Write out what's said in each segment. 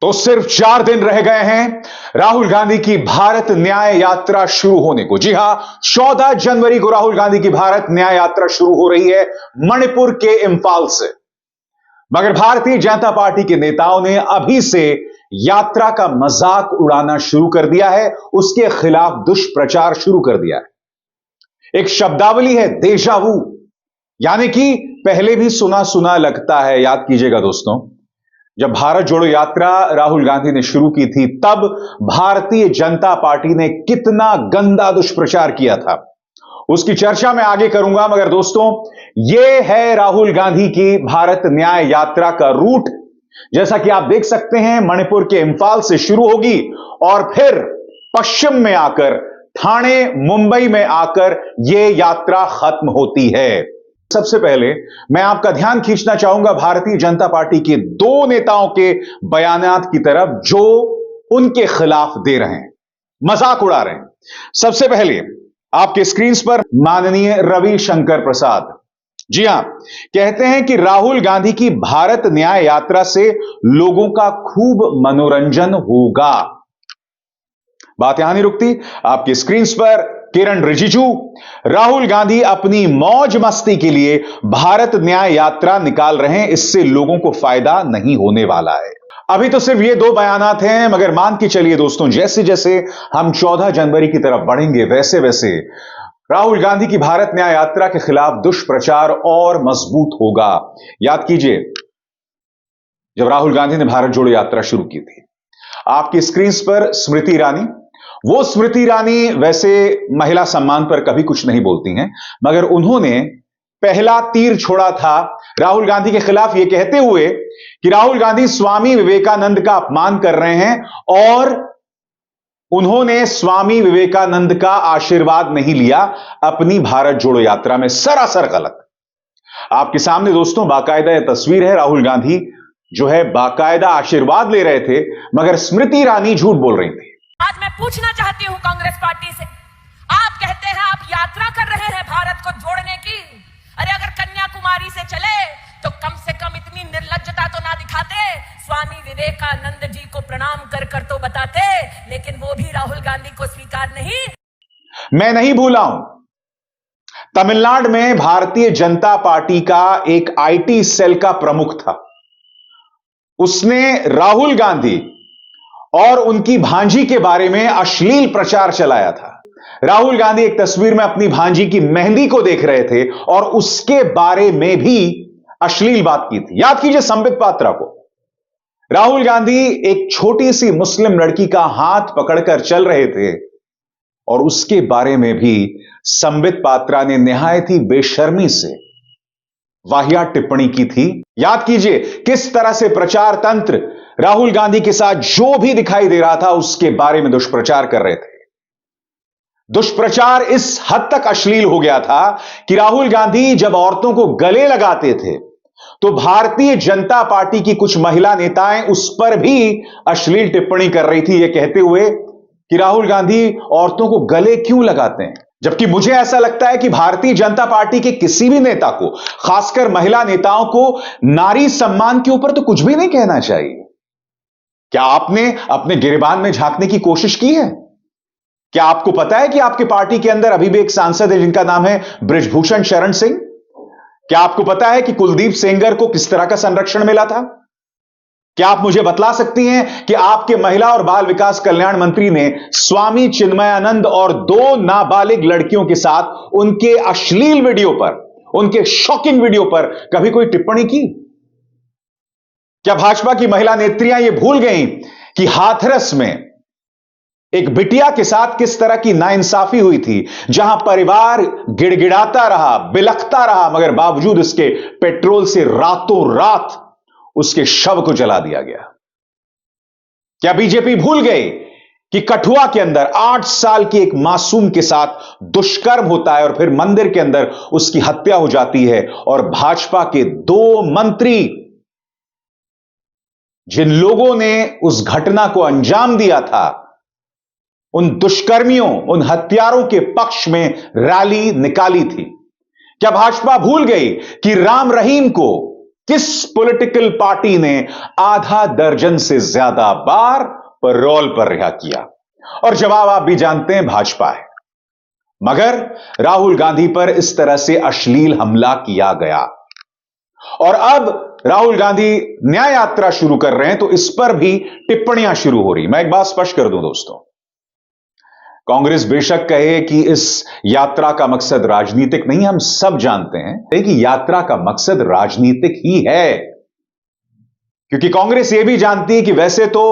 तो सिर्फ 4 दिन रह गए हैं राहुल गांधी की भारत न्याय यात्रा शुरू होने को। जी हां, 14 जनवरी को राहुल गांधी की भारत न्याय यात्रा शुरू हो रही है मणिपुर के इंफाल से। मगर भारतीय जनता पार्टी के नेताओं ने अभी से यात्रा का मजाक उड़ाना शुरू कर दिया है, उसके खिलाफ दुष्प्रचार शुरू कर दिया है। एक शब्दावली है देजावू, यानी कि पहले भी सुना सुना लगता है। याद कीजिएगा दोस्तों, जब भारत जोड़ो यात्रा राहुल गांधी ने शुरू की थी, तब भारतीय जनता पार्टी ने कितना गंदा दुष्प्रचार किया था, उसकी चर्चा मैं आगे करूंगा। मगर दोस्तों, यह है राहुल गांधी की भारत न्याय यात्रा का रूट। जैसा कि आप देख सकते हैं, मणिपुर के इंफाल से शुरू होगी और फिर पश्चिम में आकर ठाणे, मुंबई में आकर यह यात्रा खत्म होती है। सबसे पहले मैं आपका ध्यान खींचना चाहूंगा भारतीय जनता पार्टी के 2 नेताओं के बयानात की तरफ, जो उनके खिलाफ दे रहे हैं, मजाक उड़ा रहे हैं। सबसे पहले आपके स्क्रीन पर माननीय रविशंकर प्रसाद, जी हां, कहते हैं कि राहुल गांधी की भारत न्याय यात्रा से लोगों का खूब मनोरंजन होगा। बात यहां नहीं रुकती, आपकी स्क्रीन पर किरण रिजिजू, राहुल गांधी अपनी मौज मस्ती के लिए भारत न्याय यात्रा निकाल रहे हैं, इससे लोगों को फायदा नहीं होने वाला है। अभी तो सिर्फ ये 2 बयानात हैं, मगर मान के चलिए दोस्तों, जैसे जैसे हम 14 जनवरी की तरफ बढ़ेंगे, वैसे वैसे राहुल गांधी की भारत न्याय यात्रा के खिलाफ दुष्प्रचार और मजबूत होगा। याद कीजिए, जब राहुल गांधी ने भारत जोड़ो यात्रा शुरू की थी, आपकी स्क्रीन पर स्मृति ईरानी, वो स्मृति ईरानी वैसे महिला सम्मान पर कभी कुछ नहीं बोलती हैं, मगर उन्होंने पहला तीर छोड़ा था राहुल गांधी के खिलाफ, यह कहते हुए कि राहुल गांधी स्वामी विवेकानंद का अपमान कर रहे हैं और उन्होंने स्वामी विवेकानंद का आशीर्वाद नहीं लिया अपनी भारत जोड़ो यात्रा में। सरासर गलत। आपके सामने दोस्तों बाकायदा यह तस्वीर है, राहुल गांधी जो है बाकायदा आशीर्वाद ले रहे थे, मगर स्मृति ईरानी झूठ बोल रही थी। आज मैं पूछना चाहती हूं कांग्रेस पार्टी से, आप कहते हैं आप यात्रा कर रहे हैं भारत को जोड़ने की। अरे अगर कन्याकुमारी से चले तो कम से कम इतनी निर्लज्जता तो ना दिखाते, स्वामी विवेकानंद जी को प्रणाम कर कर तो बताते, लेकिन वो भी राहुल गांधी को स्वीकार नहीं। मैं नहीं भूला हूं, तमिलनाडु में भारतीय जनता पार्टी का एक आईटी सेल का प्रमुख था, उसने राहुल गांधी और उनकी भांजी के बारे में अश्लील प्रचार चलाया था। राहुल गांधी एक तस्वीर में अपनी भांजी की मेहंदी को देख रहे थे और उसके बारे में भी अश्लील बात की थी। याद कीजिए संबित पात्रा को। राहुल गांधी एक छोटी सी मुस्लिम लड़की का हाथ पकड़कर चल रहे थे और उसके बारे में भी संबित पात्रा ने निहायत ही बेशर्मी से वाहियात टिप्पणी की थी। याद कीजिए किस तरह से प्रचार तंत्र राहुल गांधी के साथ जो भी दिखाई दे रहा था उसके बारे में दुष्प्रचार कर रहे थे। दुष्प्रचार इस हद तक अश्लील हो गया था कि राहुल गांधी जब औरतों को गले लगाते थे तो भारतीय जनता पार्टी की कुछ महिला नेताएं उस पर भी अश्लील टिप्पणी कर रही थी, यह कहते हुए कि राहुल गांधी औरतों को गले क्यों लगाते हैं। जबकि मुझे ऐसा लगता है कि भारतीय जनता पार्टी के किसी भी नेता को, खासकर महिला नेताओं को, नारी सम्मान के ऊपर तो कुछ भी नहीं कहना चाहिए। क्या आपने अपने गिरेबान में झांकने की कोशिश की है? क्या आपको पता है कि आपके पार्टी के अंदर अभी भी एक सांसद है जिनका नाम है बृजभूषण शरण सिंह? क्या आपको पता है कि कुलदीप सेंगर को किस तरह का संरक्षण मिला था? क्या आप मुझे बतला सकती हैं कि आपके महिला और बाल विकास कल्याण मंत्री ने स्वामी चिन्मयानंद और 2 नाबालिग लड़कियों के साथ उनके अश्लील वीडियो पर, उनके शॉकिंग वीडियो पर कभी कोई टिप्पणी की? क्या भाजपा की महिला नेत्रियां यह भूल गईं कि हाथरस में एक बिटिया के साथ किस तरह की नाइंसाफी हुई थी, जहां परिवार गिड़गिड़ाता रहा, बिलखता रहा, मगर बावजूद इसके पेट्रोल से रातों रात उसके शव को जला दिया गया? क्या बीजेपी भूल गई कि कठुआ के अंदर 8 साल की एक मासूम के साथ दुष्कर्म होता है और फिर मंदिर के अंदर उसकी हत्या हो जाती है और भाजपा के 2 मंत्री, जिन लोगों ने उस घटना को अंजाम दिया था, उन दुष्कर्मियों, उन हत्यारों के पक्ष में रैली निकाली थी? क्या भाजपा भूल गई कि राम रहीम को किस पॉलिटिकल पार्टी ने आधा दर्जन से ज्यादा बार पैरोल पर रिहा किया? और जवाब आप भी जानते हैं, भाजपा है। मगर राहुल गांधी पर इस तरह से अश्लील हमला किया गया और अब राहुल गांधी न्याय यात्रा शुरू कर रहे हैं तो इस पर भी टिप्पणियां शुरू हो रही। मैं एक बात स्पष्ट कर दूं दोस्तों, कांग्रेस बेशक कहे कि इस यात्रा का मकसद राजनीतिक नहीं, हम सब जानते हैं कि यात्रा का मकसद राजनीतिक ही है, क्योंकि कांग्रेस यह भी जानती है कि वैसे तो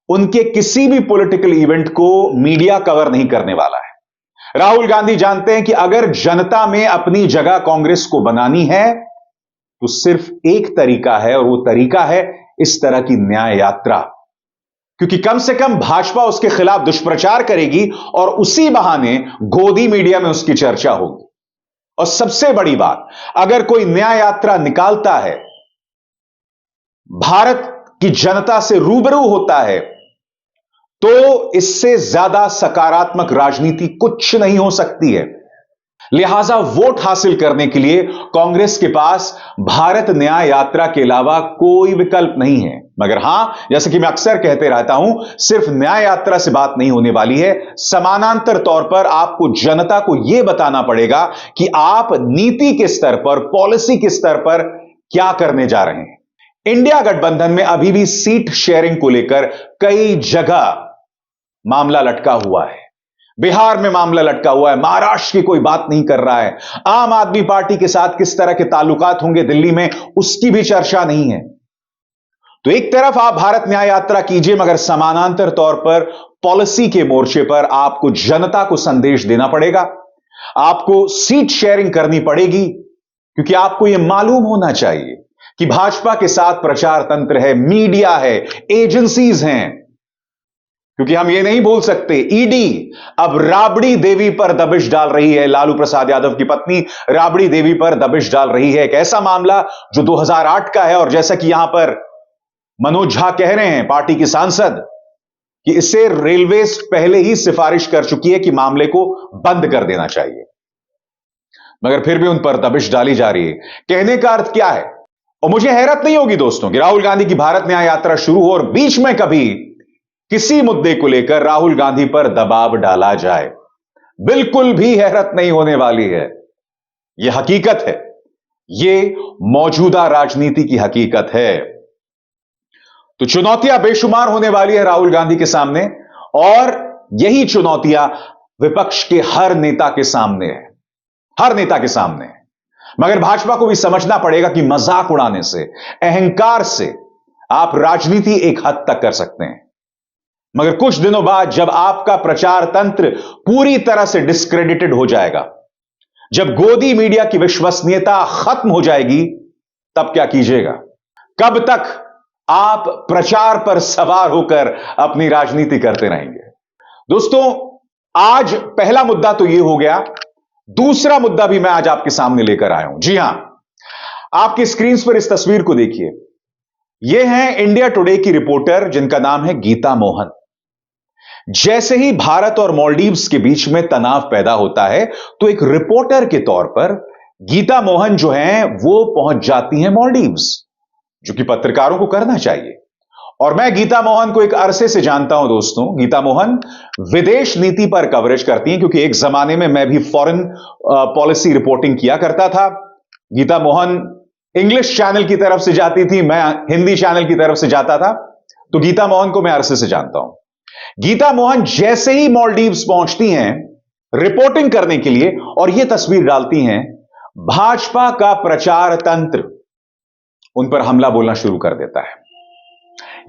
उनके किसी भी पॉलिटिकल इवेंट को मीडिया कवर नहीं करने वाला है। राहुल गांधी जानते हैं कि अगर जनता में अपनी जगह कांग्रेस को बनानी है तो सिर्फ एक तरीका है और वो तरीका है इस तरह की न्याय यात्रा, क्योंकि कम से कम भाजपा उसके खिलाफ दुष्प्रचार करेगी और उसी बहाने गोदी मीडिया में उसकी चर्चा होगी। और सबसे बड़ी बात, अगर कोई न्याय यात्रा निकालता है, भारत की जनता से रूबरू होता है, तो इससे ज्यादा सकारात्मक राजनीति कुछ नहीं हो सकती है। लिहाजा वोट हासिल करने के लिए कांग्रेस के पास भारत न्याय यात्रा के अलावा कोई विकल्प नहीं है। मगर हां, जैसे कि मैं अक्सर कहते रहता हूं, सिर्फ न्याय यात्रा से बात नहीं होने वाली है। समानांतर तौर पर आपको जनता को यह बताना पड़ेगा कि आप नीति के स्तर पर, पॉलिसी के स्तर पर क्या करने जा रहे हैं। इंडिया गठबंधन में अभी भी सीट शेयरिंग को लेकर कई जगह मामला लटका हुआ है। बिहार में मामला लटका हुआ है, महाराष्ट्र की कोई बात नहीं कर रहा है। आम आदमी पार्टी के साथ किस तरह के ताल्लुकात होंगे दिल्ली में, उसकी भी चर्चा नहीं है। तो एक तरफ आप भारत न्याय यात्रा कीजिए, मगर समानांतर तौर पर पॉलिसी के मोर्चे पर आपको जनता को संदेश देना पड़ेगा, आपको सीट शेयरिंग करनी पड़ेगी, क्योंकि आपको यह मालूम होना चाहिए कि भाजपा के साथ प्रचार तंत्र है, मीडिया है, एजेंसीज हैं। क्योंकि हम ये नहीं भूल सकते, ईडी अब राबड़ी देवी पर दबिश डाल रही है। लालू प्रसाद यादव की पत्नी राबड़ी देवी पर दबिश डाल रही है। एक ऐसा मामला जो 2008 का है, और जैसा कि यहां पर मनोज झा कह रहे हैं, पार्टी की सांसद, कि इसे रेलवेज पहले ही सिफारिश कर चुकी है कि मामले को बंद कर देना चाहिए, मगर फिर भी उन पर दबिश डाली जा रही है। कहने का अर्थ क्या है? और मुझे हैरत नहीं होगी दोस्तों कि राहुल गांधी की भारत न्याय यात्रा शुरू हो और बीच में कभी किसी मुद्दे को लेकर राहुल गांधी पर दबाव डाला जाए। बिल्कुल भी हैरत नहीं होने वाली है। यह हकीकत है, यह मौजूदा राजनीति की हकीकत है। तो चुनौतियां बेशुमार होने वाली है राहुल गांधी के सामने, और यही चुनौतियां विपक्ष के हर नेता के सामने है, हर नेता के सामने है। मगर भाजपा को भी समझना पड़ेगा कि मजाक उड़ाने से, अहंकार से आप राजनीति एक हद तक कर सकते हैं, मगर कुछ दिनों बाद जब आपका प्रचार तंत्र पूरी तरह से डिस्क्रेडिटेड हो जाएगा, जब गोदी मीडिया की विश्वसनीयता खत्म हो जाएगी, तब क्या कीजिएगा? कब तक आप प्रचार पर सवार होकर अपनी राजनीति करते रहेंगे? दोस्तों, आज पहला मुद्दा तो यह हो गया। दूसरा मुद्दा भी मैं आज आपके सामने लेकर आया हूं। जी हां, आपकी स्क्रीन पर इस तस्वीर को देखिए। यह है इंडिया टुडे की रिपोर्टर जिनका नाम है गीता मोहन। जैसे ही भारत और मालदीव्स के बीच में तनाव पैदा होता है, तो एक रिपोर्टर के तौर पर गीता मोहन जो हैं वो पहुंच जाती हैं मालदीव्स, जो कि पत्रकारों को करना चाहिए। और मैं गीता मोहन को एक अरसे से जानता हूं दोस्तों। गीता मोहन विदेश नीति पर कवरेज करती हैं, क्योंकि एक जमाने में मैं भी फॉरेन पॉलिसी रिपोर्टिंग किया करता था। गीता मोहन इंग्लिश चैनल की तरफ से जाती थी, मैं हिंदी चैनल की तरफ से जाता था। तो गीता मोहन को मैं अरसे से जानता हूं। गीता मोहन जैसे ही मालदीव्स पहुंचती हैं रिपोर्टिंग करने के लिए, और यह तस्वीर डालती हैं, भाजपा का प्रचार तंत्र उन पर हमला बोलना शुरू कर देता है।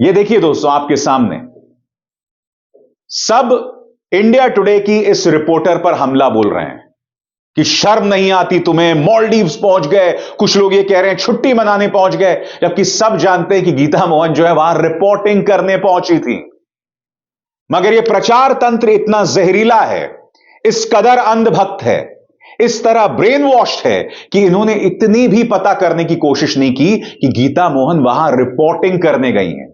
यह देखिए दोस्तों, आपके सामने सब इंडिया टुडे की इस रिपोर्टर पर हमला बोल रहे हैं कि शर्म नहीं आती तुम्हें, मालदीव्स पहुंच गए। कुछ लोग ये कह रहे हैं छुट्टी मनाने पहुंच गए, जबकि सब जानते हैं कि गीता मोहन जो है वहां रिपोर्टिंग करने पहुंची थी। मगर यह प्रचार तंत्र इतना जहरीला है, इस कदर अंधभक्त है, इस तरह ब्रेन वॉश्ड है कि इन्होंने इतनी भी पता करने की कोशिश नहीं की कि गीता मोहन वहां रिपोर्टिंग करने गई हैं।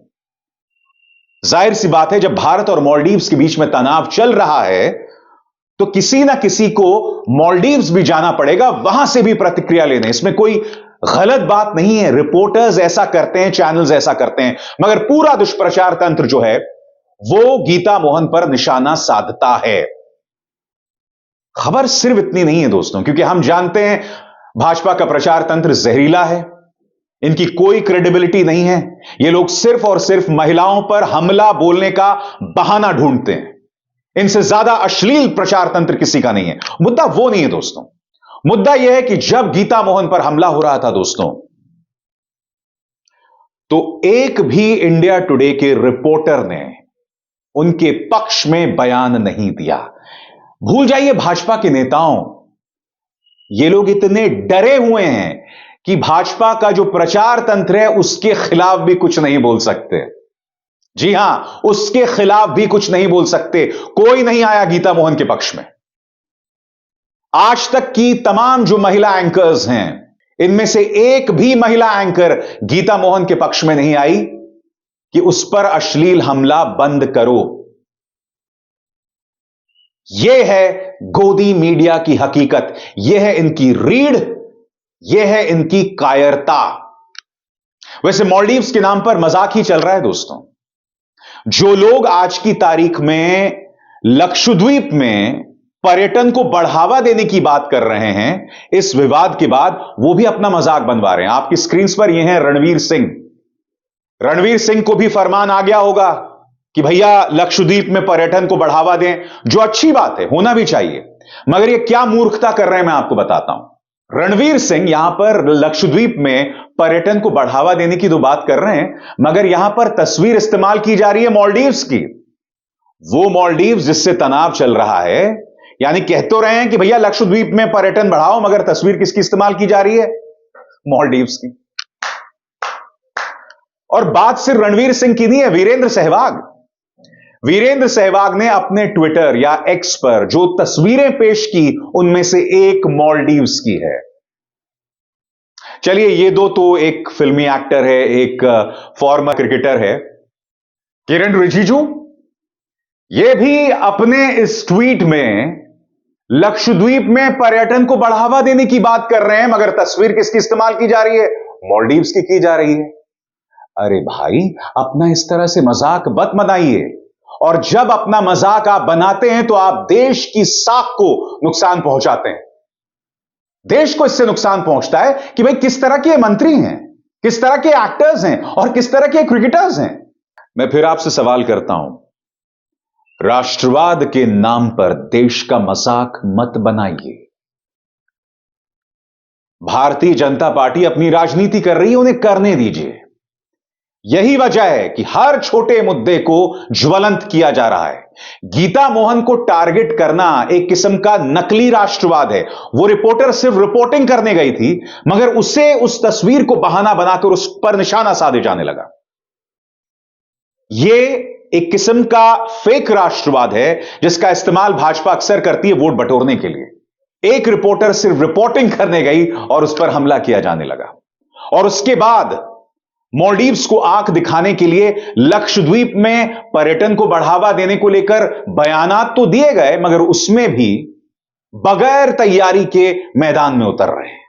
जाहिर सी बात है, जब भारत और मालदीव्स के बीच में तनाव चल रहा है, तो किसी ना किसी को मालदीव्स भी जाना पड़ेगा, वहां से भी प्रतिक्रिया लेने। इसमें कोई गलत बात नहीं है, रिपोर्टर्स ऐसा करते हैं, चैनल्स ऐसा करते हैं, मगर पूरा दुष्प्रचार तंत्र जो है वो गीता मोहन पर निशाना साधता है। खबर सिर्फ इतनी नहीं है दोस्तों, क्योंकि हम जानते हैं भाजपा का प्रचार तंत्र जहरीला है, इनकी कोई क्रेडिबिलिटी नहीं है। ये लोग सिर्फ और सिर्फ महिलाओं पर हमला बोलने का बहाना ढूंढते हैं। इनसे ज्यादा अश्लील प्रचार तंत्र किसी का नहीं है। मुद्दा वो नहीं है दोस्तों, मुद्दा यह है कि जब गीता मोहन पर हमला हो रहा था दोस्तों, तो एक भी इंडिया टुडे के रिपोर्टर ने उनके पक्ष में बयान नहीं दिया। भूल जाइए भाजपा के नेताओं, ये लोग इतने डरे हुए हैं कि भाजपा का जो प्रचार तंत्र है उसके खिलाफ भी कुछ नहीं बोल सकते। जी हां, उसके खिलाफ भी कुछ नहीं बोल सकते। कोई नहीं आया गीता मोहन के पक्ष में। आज तक की तमाम जो महिला एंकर्स हैं, इनमें से एक भी महिला एंकर गीता मोहन के पक्ष में नहीं आई कि उस पर अश्लील हमला बंद करो। यह है गोदी मीडिया की हकीकत, यह है इनकी रीढ़, यह है इनकी कायरता। वैसे मालदीव्स के नाम पर मजाक ही चल रहा है दोस्तों। जो लोग आज की तारीख में लक्षद्वीप में पर्यटन को बढ़ावा देने की बात कर रहे हैं इस विवाद के बाद, वो भी अपना मजाक बनवा रहे हैं। आपकी स्क्रीन पर ये हैं रणवीर सिंह। रणवीर सिंह को भी फरमान आ गया होगा कि भैया लक्षद्वीप में पर्यटन को बढ़ावा दें, जो अच्छी बात है, होना भी चाहिए। मगर ये क्या मूर्खता कर रहे हैं मैं आपको बताता हूं। रणवीर सिंह यहां पर लक्षद्वीप में पर्यटन को बढ़ावा देने की तो बात कर रहे हैं, मगर यहां पर तस्वीर इस्तेमाल की जा रही है मालदीव्स की। वो मालदीव्स जिससे तनाव चल रहा है, यानी कह तो रहे हैं कि भैया लक्षद्वीप में पर्यटन बढ़ाओ, मगर तस्वीर किसकी इस्तेमाल की जा रही है? मालदीव्स की। और बात सिर्फ रणवीर सिंह की नहीं है, वीरेंद्र सहवाग ने अपने ट्विटर या एक्स पर जो तस्वीरें पेश की उनमें से एक मालदीव्स की है। चलिए, ये दो तो एक फिल्मी एक्टर है, एक फॉर्मर क्रिकेटर है, किरण रिजिजू। ये भी अपने इस ट्वीट में लक्षद्वीप में पर्यटन को बढ़ावा देने की बात कर रहे हैं, मगर तस्वीर किसकी इस्तेमाल की जा रही है? मालदीव्स की जा रही है। अरे भाई, अपना इस तरह से मजाक मत बनाइए। और जब अपना मजाक आप बनाते हैं तो आप देश की साख को नुकसान पहुंचाते हैं। देश को इससे नुकसान पहुंचता है कि भाई किस तरह के मंत्री हैं, किस तरह के एक्टर्स हैं और किस तरह के क्रिकेटर्स हैं। मैं फिर आपसे सवाल करता हूं, राष्ट्रवाद के नाम पर देश का मजाक मत बनाइए। भारतीय जनता पार्टी अपनी राजनीति कर रही है, उन्हें करने दीजिए। यही वजह है कि हर छोटे मुद्दे को ज्वलंत किया जा रहा है। गीता मोहन को टारगेट करना एक किस्म का नकली राष्ट्रवाद है। वो रिपोर्टर सिर्फ रिपोर्टिंग करने गई थी, मगर उसे उस तस्वीर को बहाना बनाकर उस पर निशाना साधे जाने लगा। यह एक किस्म का फेक राष्ट्रवाद है जिसका इस्तेमाल भाजपा अक्सर करती है वोट बटोरने के लिए। एक रिपोर्टर सिर्फ रिपोर्टिंग करने गई और उस पर हमला किया जाने लगा, और उसके बाद मालदीव्स को आंख दिखाने के लिए लक्षद्वीप में पर्यटन को बढ़ावा देने को लेकर बयानात तो दिए गए, मगर उसमें भी बगैर तैयारी के मैदान में उतर रहे हैं।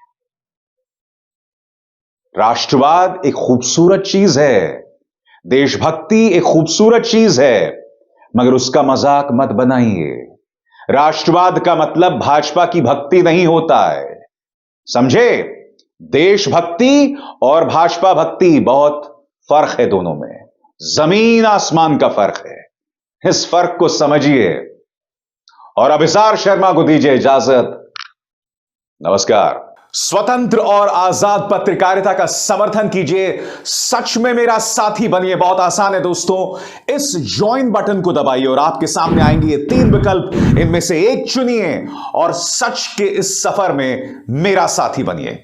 राष्ट्रवाद एक खूबसूरत चीज है, देशभक्ति एक खूबसूरत चीज है, मगर उसका मजाक मत बनाइए। राष्ट्रवाद का मतलब भाजपा की भक्ति नहीं होता है, समझे? देशभक्ति और भाजपा भक्ति बहुत फर्क है, दोनों में जमीन आसमान का फर्क है। इस फर्क को समझिए और अभिसार शर्मा को दीजिए इजाजत। नमस्कार। स्वतंत्र और आजाद पत्रकारिता का समर्थन कीजिए, सच में मेरा साथी बनिए। बहुत आसान है दोस्तों, इस ज्वाइन बटन को दबाइए और आपके सामने आएंगे ये 3 विकल्प, इनमें से एक चुनिए और सच के इस सफर में मेरा साथी बनिए।